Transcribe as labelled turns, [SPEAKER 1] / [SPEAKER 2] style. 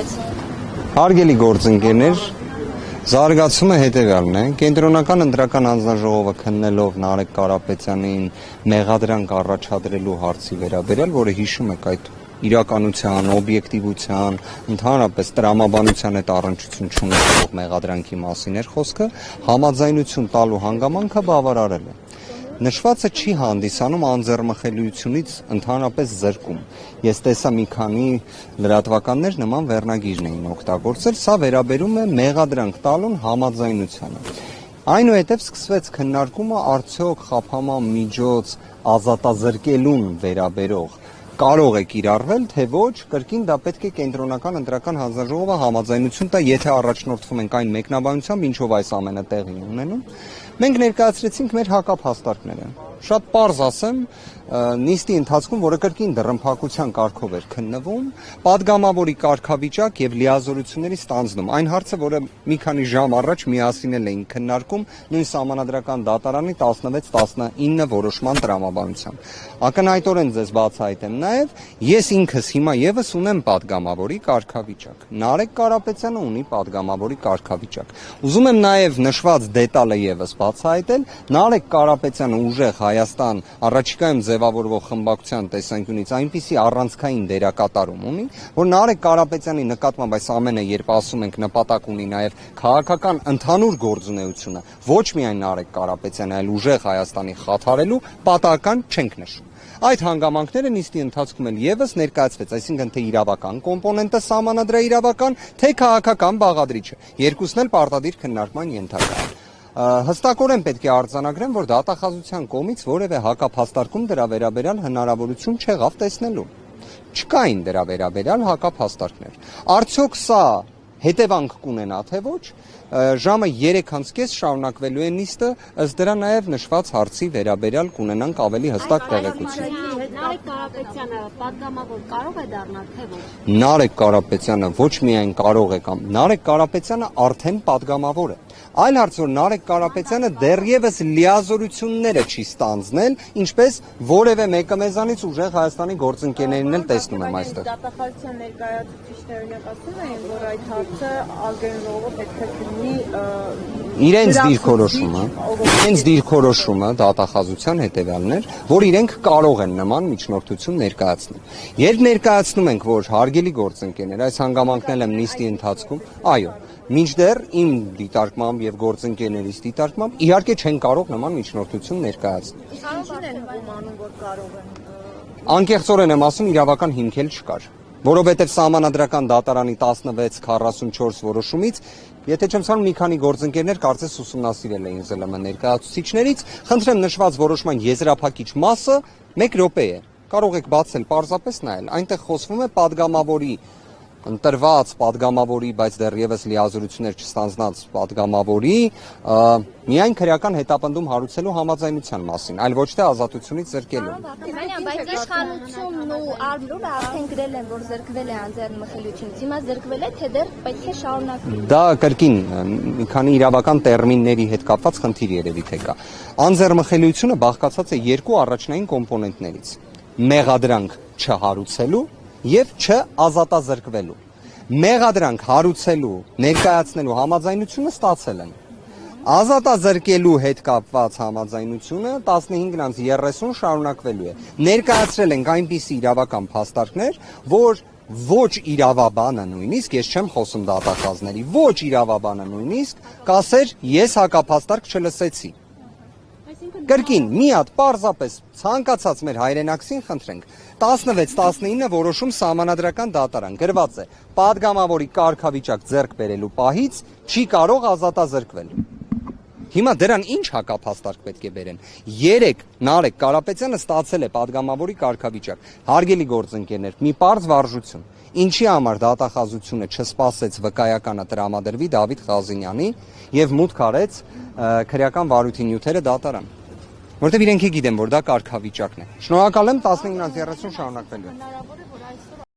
[SPEAKER 1] ստացվեց։
[SPEAKER 2] Հարգելի գործընկերներ, զարգացումը հետևյալն է. Կենտրոնական ընտրական հանձնաժողովը քննելով Նարեկ Կարապետյանին մեղադրանք առաջադրելու հարցի վերաբերյալ, որը հիշում եք այդ իրականության, օբյեկտիվության, ընդհանրապես տրամաբանության հետ առնչություն չունեցող մեղադրանքի մասին էր խոսքը, համաձայնություն տալու հանգամանքը բավարարել է։ Նշվածը չի հանդիսանում անձեռմխելիությունից ընդհանրապես զրկում։ Ես տեսա մի քանի լրատվականներ նման վերնագիրն էին օգտագործել, սա վերաբերում է մեղադրանք տալուն համաձայնությանը։ Այնուհետև սկսվեց քննարկումը արդյոք խափանման միջոց ազատազրկելուն վերաբերող կարող է կիրառվել, թե ոչ, կրկին դա պետք է կենտրոնական ընտրական հանձնաժողովը համաձայնություն տա, եթե առաջնորդվում ենք այն մեկնաբանությամբ, ինչով այս ամենը տեղի ունենում։ Մենք ներկայացրեցինք մեր հակափաստարկները։ Շատ պարզ ասեմ, նիստի ընթացքում, որը կրկին դռնփակության կարգով էր քննվում, падգամավորի կարգավիճակ եւ լիազորությունների ստանձնում։ Այն հարցը, որը մի քանի ժամ առաջ միասին էին քննարկում նույն սահմանադրական դատարանի 16-19 որոշման տրամաբանությամբ։ Ակնհայտորեն ձեզ բացահայտեմ նաեւ, ես ինքս հիմա եւս ունեմ падգամավորի կարգավիճակ։ Նարեկ Կարապետյանը ունի падգամավորի կարգավիճակ։ Ուզում եմ նաեւ նշված դետալը եւս բացահայտել, Նարեկ Կարապետյանը ուժեղ Հայաստան առաջիկայում ձևավորվող խմբակցության տեսանկյունից այնպիսի առանցքային դերակատարում ունի, որ Նարեկ Կարապետյանի նկատմամբ այս ամենը, երբ ասում ենք, նպատակ ունի նաև քաղաքական ընդհանուր գործունեությունը, ոչ միայն Նարեկ Կարապետյանը, այլ ուժեղ Հայաստանի խաթարելու պատահական չենք նշում։ Այդ հանգամանքները նիստի ընթացքում էլ եւս ներկայացվեց, այսինքն թե իրավական կոմպոնենտը սահմանադրաիրավական, թե քաղաքական բաղադրիչը, երկուսն էլ պարտադիր քննարկման ենթակա են։ Հստակորեն պետք է արձանագրեմ, որ դատախազության կողմից որևէ հակափաստարկում դրա վերաբերյալ հնարավորություն չեղավ տեսնելու։ Չկային դրա վերաբերյալ հակափաստարկներ։ Արդյոք սա հետևանք կունենա, թե ոչ, ժամը 3:30 շարունակվելու է նիստը, ըստ դրա նաև նշված հարցի վերաբերյալ կունենանք ավելի հստակ տեղեկություն։
[SPEAKER 1] Նարեկ Կարապետյանը падգամավոր կարող է դառնալ, թե ոչ։
[SPEAKER 2] Նարեկ Կարապետյանը ոչ միայն կարող է կամ Նարեկ Կարապետյանը արդեն падգամավոր է։ Այլ հարց, որ Նարեկ Կարապետյանը դեռևս լիազորությունները չի ստանձնել, ինչպես որևէ մեկը մեզանից ուժեղ Հայաստանի գործընկերներն էլ տեսնում եմ այստեղ։
[SPEAKER 3] Դատախազության ներկայացուցիչները ասում էին, որ այդ հարցը ազգային ժողովը պետք է քննի
[SPEAKER 2] իրենց դիրքորոշումը դատախազության հետևյալն էր, որ իրենք կարող են նման միջնորդություն ներկայացնել։ Երբ ներկայացնում ենք, որ հարգելի գործընկերներ, այս հանգամանքներն եմ նիստի ընթացքում, այո, մինչդեռ իմ դիտարկմամբ եւ գործընկերներիս դիտարկմամբ իհարկե չեն կարող նման միջնորդություն ներկայացնել։
[SPEAKER 3] Ինչին են անում, որ կարող են։
[SPEAKER 2] Անկեղծորեն եմ ասում, իրավական հիմք էլ չկար, որովհետեւ սահմանադրական դատարանի 1644 որոշումից, եթե չեմ սխալվում, մի քանի գործընկերներ կարծես ուսումնասիրել էին ԶԼՄ ներկայացուցիչներից, խնդրեմ նշված որոշման եզրափակիչ մասը 1 րոպե է։ Կարող եք բացել, պարզապես նայել, այնտեղ խոսվում է падգամավորի ընտրված падգամավորի, բայց դեռևս լիազորություններ չստանձնած падգամավորի միայն քրեական հետապնդում հարուցելու համաձայնության մասին, այլ ոչ թե ազատությունից զրկելու։
[SPEAKER 1] Բայց իշխանությունն ու արմրուլը արդեն գրել են, որ զրկվել է անձեռնմխելիությունից, հիմա զրկվել է, թե դեռ պետք է շարունակվի։
[SPEAKER 2] Դա կրկին մի քանի իրավական տերմինների հետ կապված խնդիր երևի թե կա։ Անձեռնմխելիությունը բաղկացած է երկու առաջնային կոմպոնենտներից՝ մեղադրանք չհարուցելու եւ չազատազրկվելու։ Մեղադրանք հարուցելու, ներկայացնելու համաձայնությունը ստացել են։ Ազատազրկելու հետ կապված համաձայնությունը 15:30 շարունակվելու է։ Ներկայացրել ենք այնպիսի իրավական փաստարկներ, որ ոչ իրավաբանը նույնիսկ, ես չեմ խոսում դատախազների, ոչ իրավաբանը նույնիսկ կասեր, ես հակափաստարկ չլսեցի։ Կրկին, մի հատ պարզապես ցանկացած մեր հայրենակցին խնդրենք 16-19 որոշում սահմանադրական դատարան գրված է падգամավորի կարգավիճակ ձեռք բերելու պահից չի կարող ազատազրկվել։ Հիմա դրան ինչ հակափաստարկ պետք է բերեն։ 3 Նարեկ Կարապետյանը ստացել է падգամավորի կարգավիճակ։ Հարգելի գործընկերներ, մի պարզ վարժություն։ Ինչի համար դատախազությունը չսպասեց վկայականը տրամադրվի Դավիթ Ղազինյանի եւ մուտք արեց քրեական վարույթի նյութերը դատարան։ Որտեւ իրենք գիտեն, որ դա կարգավիճակն է։ Շնորհակալ եմ 15:30 շարունակվելու։
[SPEAKER 1] Հնարավոր է, որ այսօր